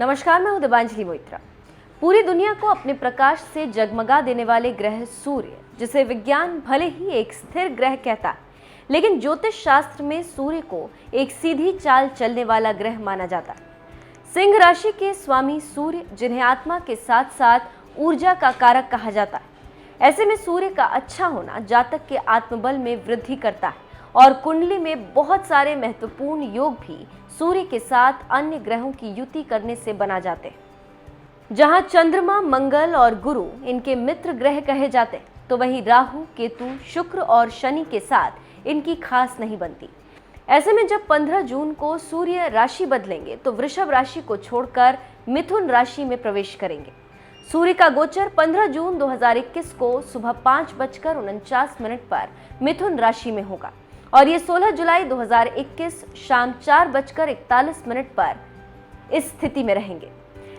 नमस्कार, मैं हूं दिबांजलि मोइत्रा। पूरी दुनिया को अपने प्रकाश से जगमगा देने वाले ग्रह सूर्य, जिसे विज्ञान भले ही एक स्थिर ग्रह कहता है, लेकिन ज्योतिष शास्त्र में सूर्य को एक सीधी चाल चलने वाला ग्रह माना जाता है। सिंह राशि के स्वामी सूर्य, जिन्हें आत्मा के साथ साथ ऊर्जा का कारक कहा जाता है, ऐसे में सूर्य का अच्छा होना जातक के आत्मबल में वृद्धि करता है और कुंडली में बहुत सारे महत्वपूर्ण योग भी सूर्य के साथ अन्य ग्रहों की युति करने से बना जाते हैं। जहां चंद्रमा, मंगल और गुरु इनके मित्र ग्रह कहे जाते हैं, तो वहीं राहु, केतु, शुक्र और शनि के साथ इनकी खास नहीं बनती। ऐसे में जब 15 जून को सूर्य राशि बदलेंगे तो वृषभ राशि को छोड़कर मिथुन राशि में प्रवेश करेंगे। सूर्य का गोचर 15 जून 2021 को सुबह 5:49 पर मिथुन राशि में होगा और ये 16 जुलाई 2021 शाम 4:41 पर इस स्थिति में रहेंगे।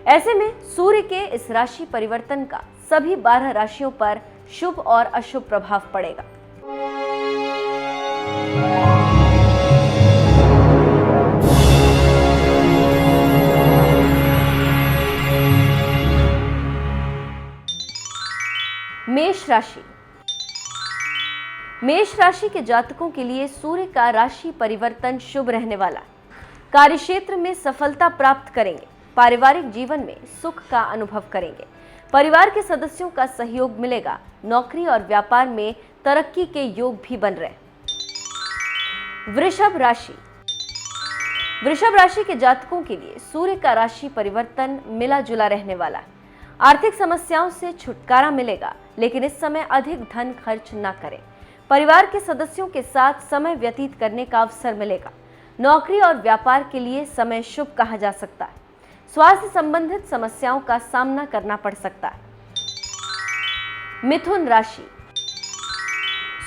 ऐसे में सूर्य के इस राशि परिवर्तन का सभी 12 राशियों पर शुभ और अशुभ प्रभाव पड़ेगा। मेष राशि। मेष राशि के जातकों के लिए सूर्य का राशि परिवर्तन शुभ रहने वाला। कार्यक्षेत्र में सफलता प्राप्त करेंगे। पारिवारिक जीवन में सुख का अनुभव करेंगे। परिवार के सदस्यों का सहयोग मिलेगा। नौकरी और व्यापार में तरक्की के योग भी बन रहे। वृषभ राशि। वृषभ राशि के जातकों के लिए सूर्य का राशि परिवर्तन मिला जुला रहने वाला है। आर्थिक समस्याओं से छुटकारा मिलेगा, लेकिन इस समय अधिक धन खर्च न करें। परिवार के सदस्यों के साथ समय व्यतीत करने का अवसर मिलेगा। नौकरी और व्यापार के लिए समय शुभ कहा जा सकता है। स्वास्थ्य संबंधित समस्याओं का सामना करना पड़ सकता है। मिथुन राशि।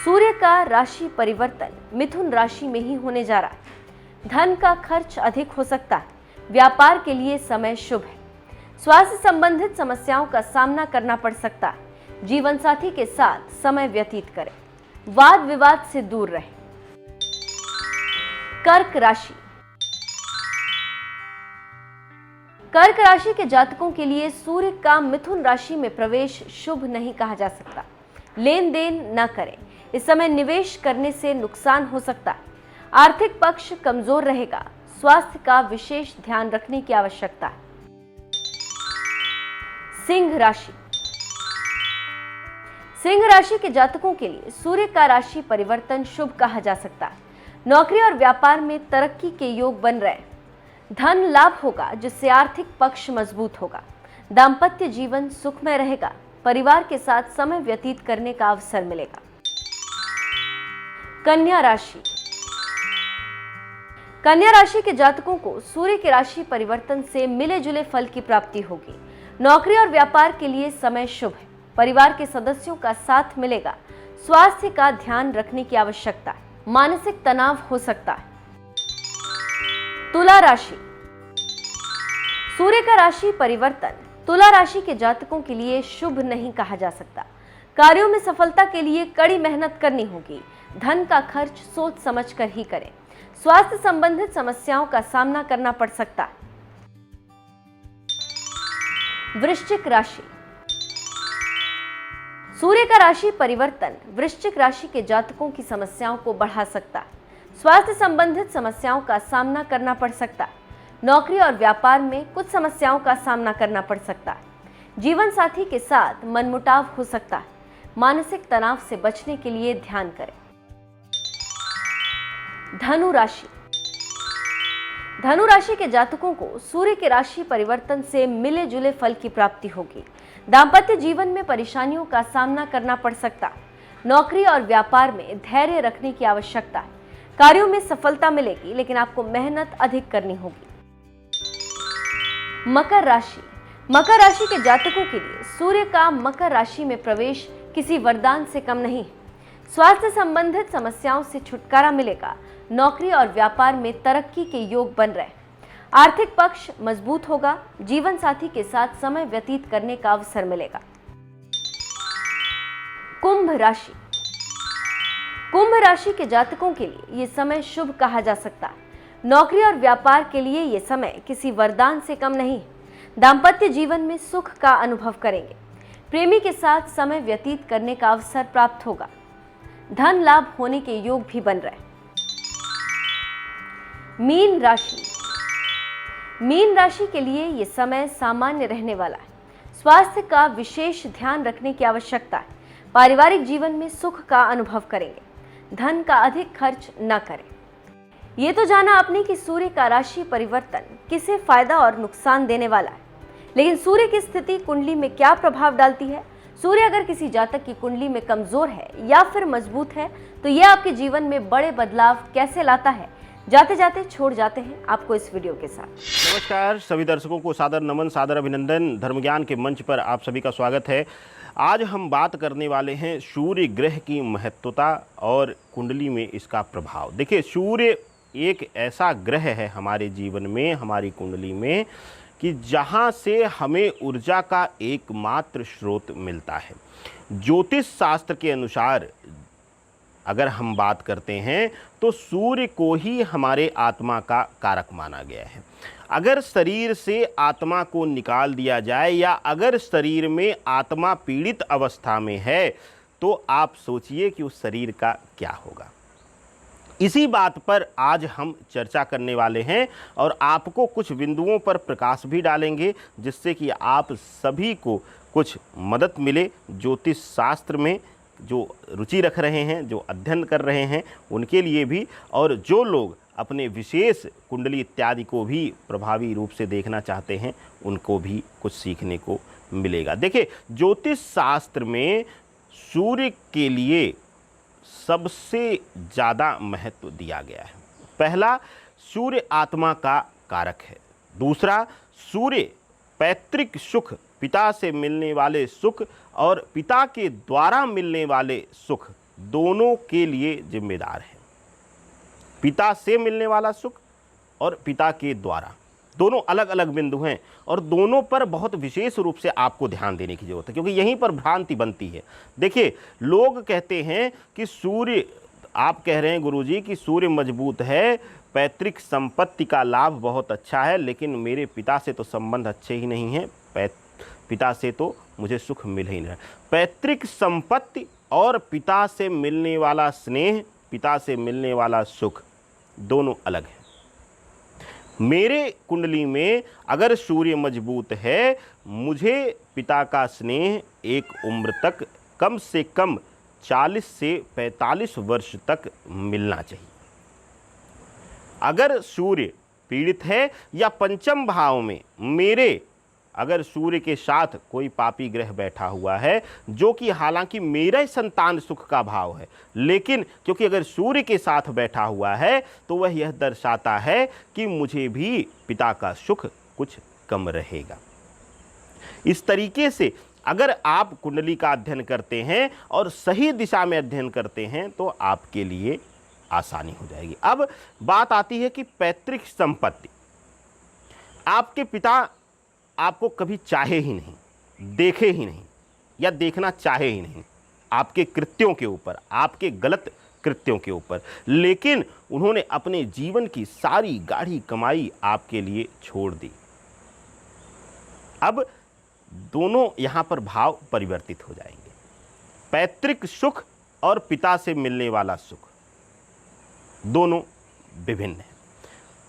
सूर्य का राशि परिवर्तन मिथुन राशि में ही होने जा रहा है। धन का खर्च अधिक हो सकता है। व्यापार के लिए समय शुभ है। स्वास्थ्य संबंधित समस्याओं का सामना करना पड़ सकता है। जीवन साथी के साथ समय व्यतीत करें। वाद विवाद से दूर रहें। कर्क राशि। कर्क राशि के जातकों के लिए सूर्य का मिथुन राशि में प्रवेश शुभ नहीं कहा जा सकता। लेन देन न करें। इस समय निवेश करने से नुकसान हो सकता है। आर्थिक पक्ष कमजोर रहेगा। स्वास्थ्य का विशेष ध्यान रखने की आवश्यकता है। सिंह राशि। सिंह राशि के जातकों के लिए सूर्य का राशि परिवर्तन शुभ कहा जा सकता है। नौकरी और व्यापार में तरक्की के योग बन रहे हैं। धन लाभ होगा, जिससे आर्थिक पक्ष मजबूत होगा। दाम्पत्य जीवन सुखमय रहेगा। परिवार के साथ समय व्यतीत करने का अवसर मिलेगा। कन्या राशि। कन्या राशि के जातकों को सूर्य के राशि परिवर्तन से मिले जुले फल की प्राप्ति होगी। नौकरी और व्यापार के लिए समय शुभ है। परिवार के सदस्यों का साथ मिलेगा। स्वास्थ्य का ध्यान रखने की आवश्यकता है। मानसिक तनाव हो सकता है। तुला राशि। सूर्य का राशि परिवर्तन तुला राशि के जातकों के लिए शुभ नहीं कहा जा सकता। कार्यों में सफलता के लिए कड़ी मेहनत करनी होगी। धन का खर्च सोच समझकर ही करें। स्वास्थ्य संबंधित समस्याओं का सामना करना पड़ सकता है। वृश्चिक राशि। सूर्य का राशि परिवर्तन वृश्चिक राशि के जातकों की समस्याओं को बढ़ा सकता है। स्वास्थ्य संबंधित समस्याओं का सामना करना पड़ सकता है। नौकरी और व्यापार में कुछ समस्याओं का सामना करना पड़ सकता है। जीवन साथी के साथ मनमुटाव हो सकता है। मानसिक तनाव से बचने के लिए ध्यान करें। धनु राशि। धनु राशि के जातकों को सूर्य के राशि परिवर्तन से मिले जुले फल की प्राप्ति होगी। दाम्पत्य जीवन में परेशानियों का सामना करना पड़ सकता है। नौकरी और व्यापार में धैर्य रखने की आवश्यकता है। कार्यों में सफलता मिलेगी, लेकिन आपको मेहनत अधिक करनी होगी। मकर राशि। मकर राशि के जातकों के लिए सूर्य का मकर राशि में प्रवेश किसी वरदान से कम नहीं है। स्वास्थ्य संबंधित समस्याओं से छुटकारा मिलेगा। नौकरी और व्यापार में तरक्की के योग बन रहे हैं। आर्थिक पक्ष मजबूत होगा। जीवन साथी के साथ समय व्यतीत करने का अवसर मिलेगा। कुंभ राशि। कुंभ राशि के जातकों के लिए ये समय शुभ कहा जा सकता है। नौकरी और व्यापार के लिए ये समय किसी वरदान से कम नहीं। दाम्पत्य जीवन में सुख का अनुभव करेंगे। प्रेमी के साथ समय व्यतीत करने का अवसर प्राप्त होगा। धन लाभ होने के योग भी बन रहे हैं। मीन राशि। मीन राशि के लिए यह समय सामान्य रहने वाला है। स्वास्थ्य का विशेष ध्यान रखने की आवश्यकता है। पारिवारिक जीवन में सुख का अनुभव करेंगे। धन का अधिक खर्च न करें। ये तो जाना आपने कि सूर्य का राशि परिवर्तन किसे फायदा और नुकसान देने वाला है, लेकिन सूर्य की स्थिति कुंडली में क्या प्रभाव डालती है। सूर्य अगर किसी जातक की कुंडली में कमजोर है या फिर मजबूत है तो यह आपके जीवन में बड़े बदलाव कैसे लाता है, जाते जाते छोड़ जाते हैं आपको इस वीडियो के साथ। नमस्कार सभी दर्शकों को सादर नमन, सादर अभिनंदन। धर्म ज्ञान के मंच पर आप सभी का स्वागत है। आज हम बात करने वाले हैं सूर्य ग्रह की महत्वता और कुंडली में इसका प्रभाव। देखिए, सूर्य एक ऐसा ग्रह है हमारे जीवन में, हमारी कुंडली में, कि जहाँ से हमें ऊर्जा का एकमात्र स्रोत मिलता है। ज्योतिष शास्त्र के अनुसार अगर हम बात करते हैं तो सूर्य को ही हमारे आत्मा का कारक माना गया है। अगर शरीर से आत्मा को निकाल दिया जाए या अगर शरीर में आत्मा पीड़ित अवस्था में है तो आप सोचिए कि उस शरीर का क्या होगा। इसी बात पर आज हम चर्चा करने वाले हैं और आपको कुछ बिंदुओं पर प्रकाश भी डालेंगे जिससे कि आप सभी को कुछ मदद मिले। ज्योतिष शास्त्र में जो रुचि रख रहे हैं, जो अध्ययन कर रहे हैं, उनके लिए भी, और जो लोग अपने विशेष कुंडली इत्यादि को भी प्रभावी रूप से देखना चाहते हैं उनको भी कुछ सीखने को मिलेगा। देखिए, ज्योतिष शास्त्र में सूर्य के लिए सबसे ज़्यादा महत्व दिया गया है। पहला, सूर्य आत्मा का कारक है। दूसरा, सूर्य पैतृक सुख, पिता से मिलने वाले सुख और पिता के द्वारा मिलने वाले सुख दोनों के लिए जिम्मेदार है। पिता से मिलने वाला सुख और पिता के द्वारा दोनों अलग अलग बिंदु हैं और दोनों पर बहुत विशेष रूप से आपको ध्यान देने की जरूरत है, क्योंकि यहीं पर भ्रांति बनती है। देखिए, लोग कहते हैं कि सूर्य, आप कह रहे हैं गुरुजी कि सूर्य मजबूत है, पैतृक संपत्ति का लाभ बहुत अच्छा है, लेकिन मेरे पिता से तो संबंध अच्छे ही नहीं हैं, पिता से तो मुझे सुख मिल ही नहीं रहा। पैतृक संपत्ति और पिता से मिलने वाला स्नेह, पिता से मिलने वाला सुख दोनों अलग है। मेरे कुंडली में अगर सूर्य मजबूत है, मुझे पिता का स्नेह एक उम्र तक कम से कम 40 से 45 वर्ष तक मिलना चाहिए। अगर सूर्य पीड़ित है या पंचम भाव में मेरे अगर सूर्य के साथ कोई पापी ग्रह बैठा हुआ है, जो कि हालांकि मेरा संतान सुख का भाव है, लेकिन क्योंकि अगर सूर्य के साथ बैठा हुआ है तो वह यह दर्शाता है कि मुझे भी पिता का सुख कुछ कम रहेगा। इस तरीके से अगर आप कुंडली का अध्ययन करते हैं और सही दिशा में अध्ययन करते हैं तो आपके लिए आसानी हो जाएगी। अब बात आती है कि पैतृक संपत्ति। आपके पिता आपको कभी चाहे ही नहीं, देखे ही नहीं या देखना चाहे ही नहीं आपके कृत्यों के ऊपर, आपके गलत कृत्यों के ऊपर, लेकिन उन्होंने अपने जीवन की सारी गाढ़ी कमाई आपके लिए छोड़ दी। अब दोनों यहां पर भाव परिवर्तित हो जाएंगे। पैतृक सुख और पिता से मिलने वाला सुख दोनों विभिन्न हैं,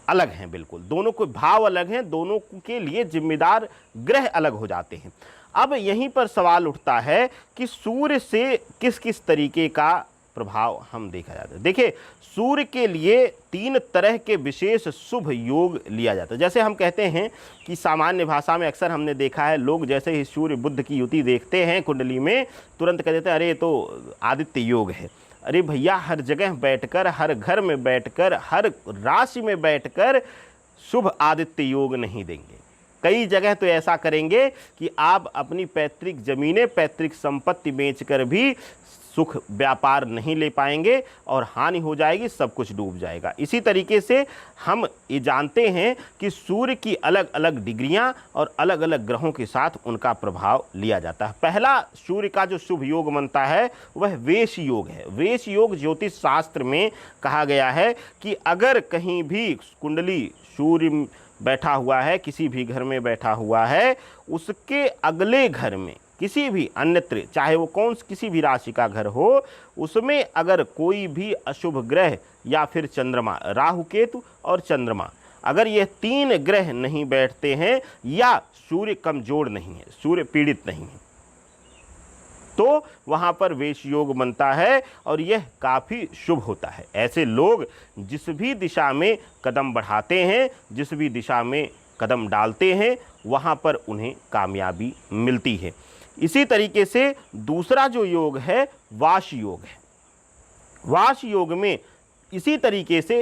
अलग हैं, बिल्कुल दोनों के भाव अलग हैं, दोनों के लिए जिम्मेदार ग्रह अलग हो जाते हैं। अब यहीं पर सवाल उठता है कि सूर्य से किस किस तरीके का प्रभाव हम देखा जाता है। देखिए, सूर्य के लिए 3 तरह के विशेष शुभ योग लिया जाता है। जैसे हम कहते हैं कि सामान्य भाषा में अक्सर हमने देखा है, लोग जैसे ही सूर्य बुध की युति देखते हैं कुंडली में तुरंत कह देते हैं अरे ये तो आदित्य योग है। अरे भैया, हर जगह बैठकर, हर घर में बैठकर, हर राशि में बैठकर शुभ आदित्य योग नहीं देंगे। कई जगह तो ऐसा करेंगे कि आप अपनी पैतृक जमीनें, पैतृक संपत्ति बेचकर भी सुख व्यापार नहीं ले पाएंगे और हानि हो जाएगी, सब कुछ डूब जाएगा। इसी तरीके से हम ये जानते हैं कि सूर्य की अलग अलग डिग्रियां और अलग अलग ग्रहों के साथ उनका प्रभाव लिया जाता है। पहला सूर्य का जो शुभ योग बनता है वह वेश योग है। वेश योग ज्योतिष शास्त्र में कहा गया है कि अगर कहीं भी कुंडली सूर्य बैठा हुआ है, किसी भी घर में बैठा हुआ है, उसके अगले घर में किसी भी अन्यत्र, चाहे वो किसी भी राशि का घर हो, उसमें अगर कोई भी अशुभ ग्रह या फिर चंद्रमा, राहु केतु और चंद्रमा, अगर ये 3 ग्रह नहीं बैठते हैं या सूर्य कमजोर नहीं है, सूर्य पीड़ित नहीं है, तो वहाँ पर वेश योग बनता है और यह काफ़ी शुभ होता है। ऐसे लोग जिस भी दिशा में कदम बढ़ाते हैं, जिस भी दिशा में कदम डालते हैं, वहाँ पर उन्हें कामयाबी मिलती है। इसी तरीके से दूसरा जो योग है वाश योग है। वाश योग में इसी तरीके से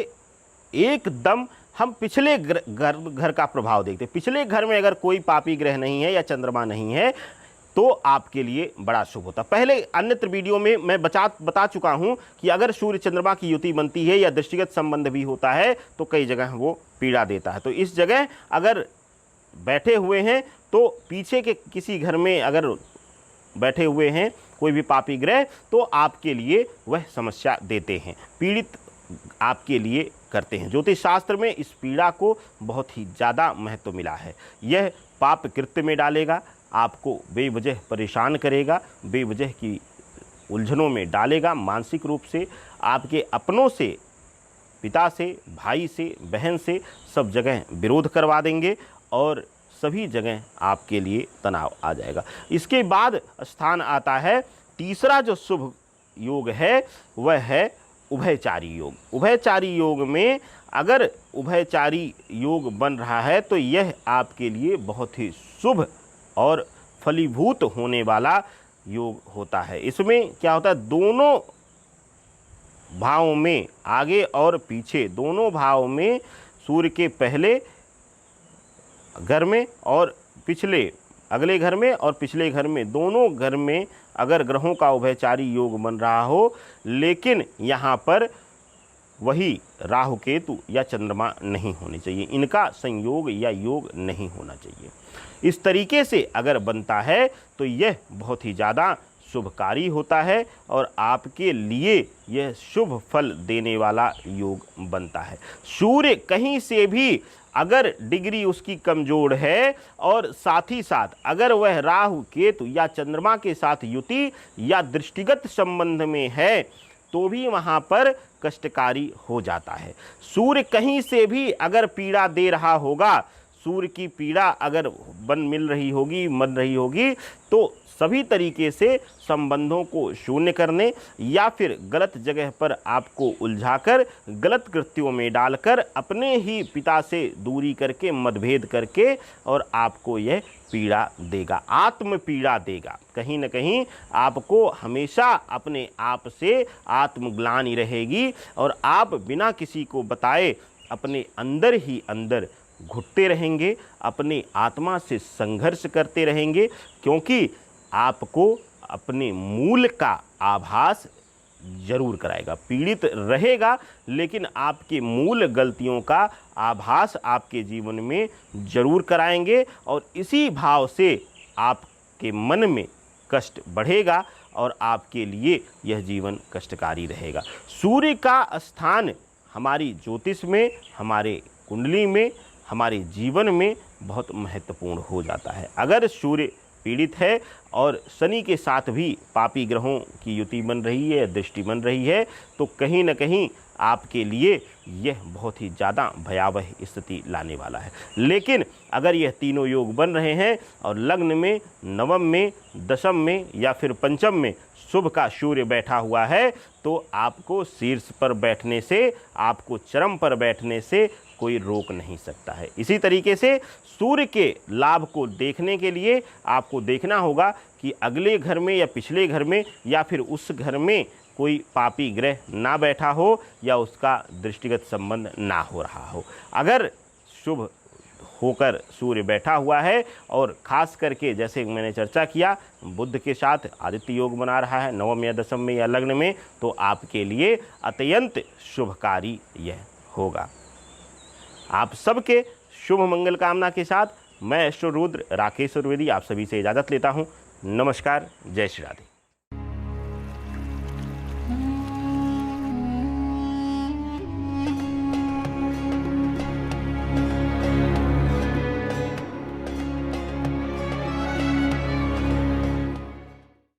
एकदम हम पिछले घर का प्रभाव देखते हैं। पिछले घर में अगर कोई पापी ग्रह नहीं है या चंद्रमा नहीं है तो आपके लिए बड़ा शुभ होता। पहले अन्यत्र वीडियो में मैं बता चुका हूं कि अगर सूर्य चंद्रमा की युति बनती है या दृष्टिगत संबंध भी होता है तो कई जगह वो पीड़ा देता है। तो इस जगह अगर बैठे हुए हैं तो पीछे के किसी घर में अगर बैठे हुए हैं कोई भी पापी ग्रह तो आपके लिए वह समस्या देते हैं, पीड़ित आपके लिए करते हैं। ज्योतिष शास्त्र में इस पीड़ा को बहुत ही ज़्यादा महत्व मिला है। यह पाप कृत्य में डालेगा, आपको बेवजह परेशान करेगा, बेवजह की उलझनों में डालेगा, मानसिक रूप से आपके अपनों से, पिता से, भाई से, बहन से सब जगह विरोध करवा देंगे और सभी जगह आपके लिए तनाव आ जाएगा। इसके बाद स्थान आता है तीसरा जो शुभ योग है वह है उभयचारी योग। उभयचारी योग में अगर उभयचारी योग बन रहा है तो यह आपके लिए बहुत ही शुभ और फलीभूत होने वाला योग होता है। इसमें क्या होता है, दोनों भावों में, आगे और पीछे दोनों भाव में, सूर्य के पहले घर में और पिछले अगले घर में और पिछले घर में, दोनों घर में अगर ग्रहों का उभयचारी योग बन रहा हो, लेकिन यहाँ पर वही राहु केतु या चंद्रमा नहीं होने चाहिए, इनका संयोग या योग नहीं होना चाहिए। इस तरीके से अगर बनता है तो यह बहुत ही ज़्यादा शुभकारी होता है और आपके लिए यह शुभ फल देने वाला योग बनता है। सूर्य कहीं से भी अगर डिग्री उसकी कमज़ोर है और साथ ही साथ अगर वह राहु केतु या चंद्रमा के साथ युति या दृष्टिगत संबंध में है तो भी वहाँ पर कष्टकारी हो जाता है। सूर्य कहीं से भी अगर पीड़ा दे रहा होगा, सूर्य की पीड़ा अगर मिल रही होगी तो सभी तरीके से संबंधों को शून्य करने या फिर गलत जगह पर आपको उलझाकर, गलत कृत्यों में डालकर, अपने ही पिता से दूरी करके, मतभेद करके और आपको यह पीड़ा देगा, आत्म पीड़ा देगा। कहीं न कहीं आपको हमेशा अपने आप से आत्मग्लानि रहेगी और आप बिना किसी को बताए अपने अंदर ही अंदर घुटते रहेंगे, अपनी आत्मा से संघर्ष करते रहेंगे, क्योंकि आपको अपने मूल का आभास जरूर कराएगा। पीड़ित रहेगा लेकिन आपके मूल गलतियों का आभास आपके जीवन में जरूर कराएंगे और इसी भाव से आपके मन में कष्ट बढ़ेगा और आपके लिए यह जीवन कष्टकारी रहेगा। सूर्य का स्थान हमारी ज्योतिष में, हमारे कुंडली में, हमारे जीवन में बहुत महत्वपूर्ण हो जाता है। अगर सूर्य पीड़ित है और शनि के साथ भी पापी ग्रहों की युति बन रही है, दृष्टि बन रही है, तो कहीं न कहीं आपके लिए यह बहुत ही ज़्यादा भयावह स्थिति लाने वाला है। लेकिन अगर यह तीनों योग बन रहे हैं और लग्न में, नवम में, दशम में या फिर पंचम में शुभ का सूर्य बैठा हुआ है तो आपको शीर्ष पर बैठने से, आपको चरम पर बैठने से कोई रोक नहीं सकता है। इसी तरीके से सूर्य के लाभ को देखने के लिए आपको देखना होगा कि अगले घर में या पिछले घर में या फिर उस घर में कोई पापी ग्रह ना बैठा हो या उसका दृष्टिगत संबंध ना हो रहा हो। अगर शुभ होकर सूर्य बैठा हुआ है और खास करके जैसे मैंने चर्चा किया बुध के साथ आदित्य योग बना रहा है नवम या दशम में या लग्न में, तो आपके लिए अत्यंत शुभकारी यह होगा। आप सबके शुभ मंगल कामना के साथ मैं अश्व रुद्र राकेश चतुर्वेदी आप सभी से इजाज़त लेता हूँ। नमस्कार, जय श्री राधे।